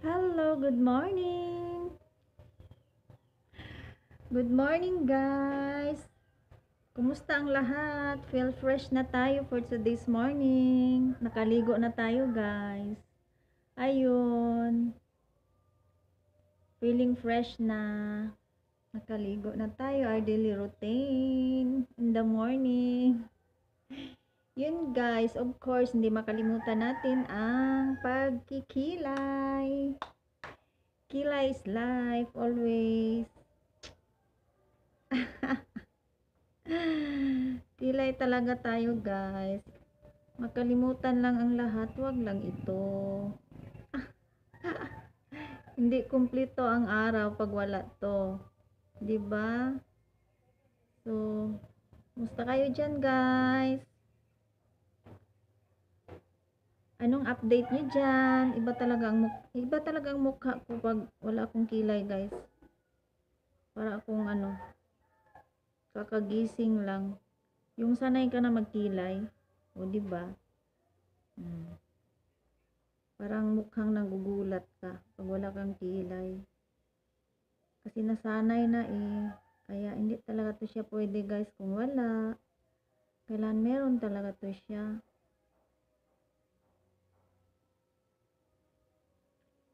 Hello, good morning. Good morning, guys. Kumusta ang lahat? Feel fresh na tayo for today's morning. Nakaligo na tayo, guys. Ayun. Feeling fresh na. Nakaligo na tayo. Our daily routine in the morning. Yun, guys. Of course, hindi makalimutan natin ang pagkikilay. Kilay is life, always. Kilay talaga tayo, guys. Makalimutan lang ang lahat, wag lang ito. Hindi kumpleto ang araw pag wala to. 'Di ba? So, musta kayo diyan, guys? Anong update niyo diyan? Iba talaga ang mukha ko pag wala akong kilay, guys. Para akong kakagising lang. Yung sanay ka na magkilay, o 'di ba? Parang mukhang nagugulat ka pag wala kang kilay. Kasi nasanay na kaya hindi talaga to siya pwede, guys, kung wala. Kailan meron talaga to siya.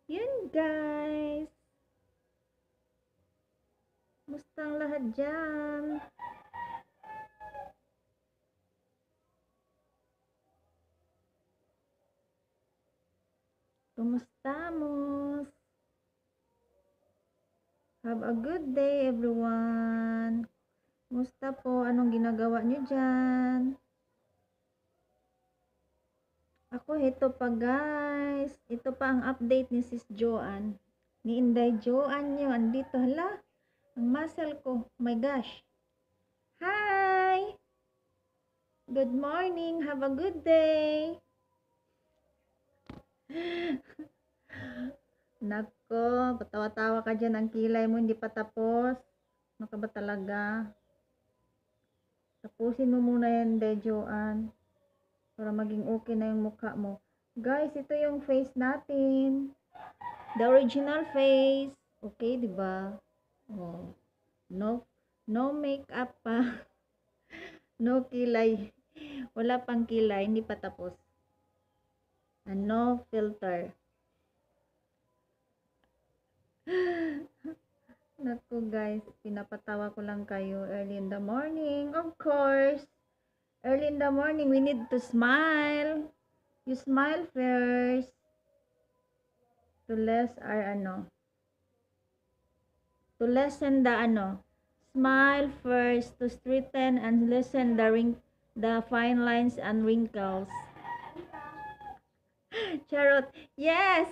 Yun, guys. Musta ang lahat dyan? Kumustamos? Have a good day, everyone. Musta po? Anong ginagawa nyo dyan? Ako, ito pa, guys. Ito pa ang update ni Sis Joanne. Ni Inday Joanne nyo. Andito, hala. Ang muscle ko. Oh my gosh. Hi! Good morning. Have a good day. Nako, patawa-tawa ka dyan. Ang kilay mo hindi pa tapos. Ano ka ba talaga? Tapusin mo muna yan, Inday Joanne. Para maging okay na yung mukha mo. Guys, ito yung face natin. The original face. Okay, di ba? Oh. No makeup pa. No kilay. Wala pang kilay, hindi pa tapos. And no filter. Naku, guys, pinapatawa ko lang kayo early in the morning. Of course, early in the morning, we need to smile. You smile first. To lessen the smile first to straighten and lessen the fine lines and wrinkles. Charot. Yes.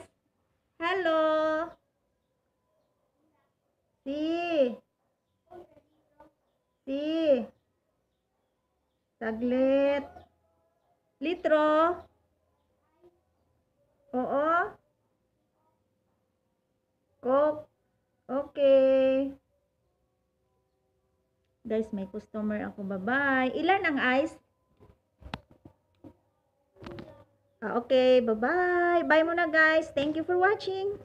Hello. Si. Saglit. Litro. Oo. Coke. Okay. Guys, may customer ako. Bye-bye. Ilan ang ice? Okay, bye-bye. Bye muna, guys. Thank you for watching.